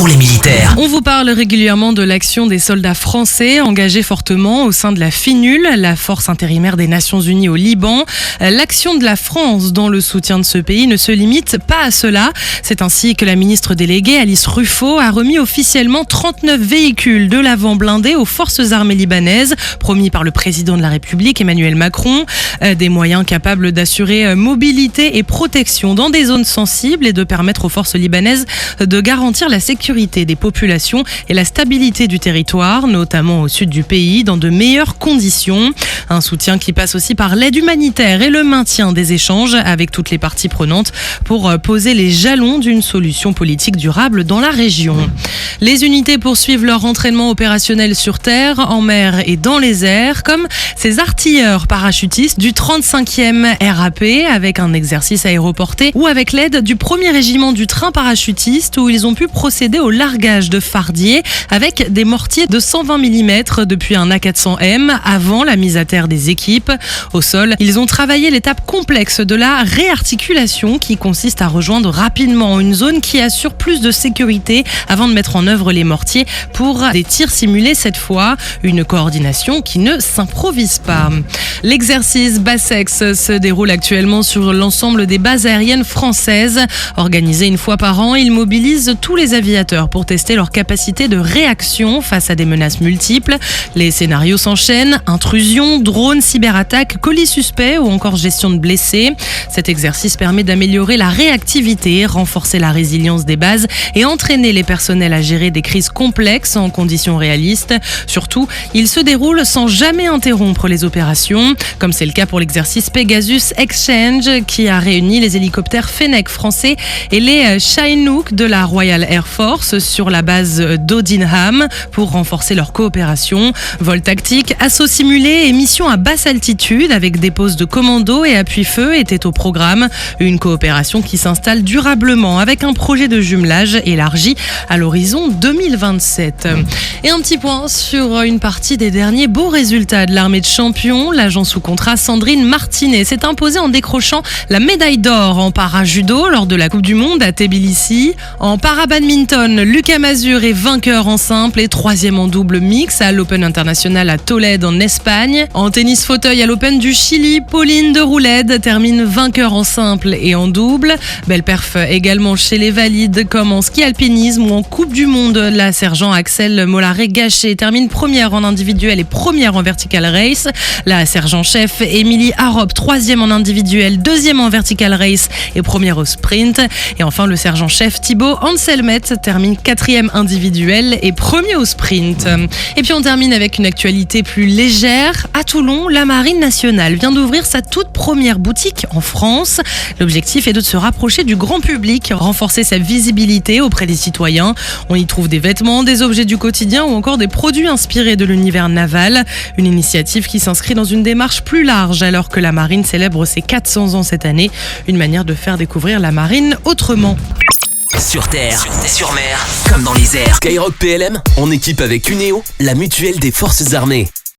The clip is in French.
pour les militaires. On vous parle régulièrement de l'action des soldats français engagés fortement au sein de la FINUL, la force intérimaire des Nations Unies au Liban. L'action de la France dans le soutien de ce pays ne se limite pas à cela. C'est ainsi que la ministre déléguée Alice Rufo a remis officiellement 39 véhicules de l'avant blindés aux forces armées libanaises, promis par le président de la République Emmanuel Macron. Des moyens capables d'assurer mobilité et protection dans des zones sensibles et de permettre aux forces libanaises de garantir la sécurité des populations et la stabilité du territoire, notamment au sud du pays, dans de meilleures conditions. Un soutien qui passe aussi par l'aide humanitaire et le maintien des échanges avec toutes les parties prenantes pour poser les jalons d'une solution politique durable dans la région. Les unités poursuivent leur entraînement opérationnel sur terre, en mer et dans les airs, comme ces artilleurs parachutistes du 35e RAP avec un exercice aéroporté ou avec l'aide du 1er régiment du train parachutiste où ils ont pu procéder au largage de fardiers avec des mortiers de 120 mm depuis un A400M avant la mise à terre des équipes. Au sol, ils ont travaillé l'étape complexe de la réarticulation qui consiste à rejoindre rapidement une zone qui assure plus de sécurité avant de mettre en œuvre les mortiers pour des tirs simulés cette fois. Une coordination qui ne s'improvise pas. L'exercice Bassex se déroule actuellement sur l'ensemble des bases aériennes françaises. Organisé une fois par an, il mobilise tous les aviateurs pour tester leur capacité de réaction face à des menaces multiples. Les scénarios s'enchaînent, intrusion, drones, cyberattaques, colis suspects ou encore gestion de blessés. Cet exercice permet d'améliorer la réactivité, renforcer la résilience des bases et entraîner les personnels à gérer des crises complexes en conditions réalistes. Surtout, il se déroule sans jamais interrompre les opérations, comme c'est le cas pour l'exercice Pegasus Exchange qui a réuni les hélicoptères Fennec français et les Chinook de la Royal Air Force sur la base d'Odinham pour renforcer leur coopération. Vol tactique, assaut simulé et mission à basse altitude avec des postes de commando et appui-feu étaient au programme. Une coopération qui s'installe durablement avec un projet de jumelage élargi à l'horizon 2027. Et un petit point sur une partie des derniers beaux résultats de l'armée de champions. L'agent sous contrat Sandrine Martinet s'est imposée en décrochant la médaille d'or en para-judo lors de la Coupe du Monde à Tbilissi. En para-badminton, Lucas Mazur est vainqueur en simple et 3e en double mix à l'Open International à Tolède en Espagne. En tennis fauteuil à l'Open du Chili, Pauline de Roulède termine vainqueur en simple et en double. Belle perf également chez les valides comme en ski alpinisme ou en Coupe du Monde. La sergent Axel Mollaret-Gachet termine première en individuel et première en vertical race. La sergent-chef Émilie Harop, 3e en individuel, 2e en vertical race et première au sprint. Et enfin, le sergent-chef Thibaut Anselmet termine 4e individuel et premier au sprint. Et puis on termine avec une actualité plus légère. À Toulon, la Marine nationale vient d'ouvrir sa toute première boutique en France. L'objectif est de se rapprocher du grand public, renforcer sa visibilité auprès des citoyens. On y trouve des vêtements, des objets du quotidien ou encore des produits inspirés de l'univers naval. Une initiative qui s'inscrit dans une démarche plus large alors que la Marine célèbre ses 400 ans cette année. Une manière de faire découvrir la Marine autrement. Sur terre, sur mer, comme dans les airs. Skyrock PLM, en équipe avec Uneo, la mutuelle des forces armées.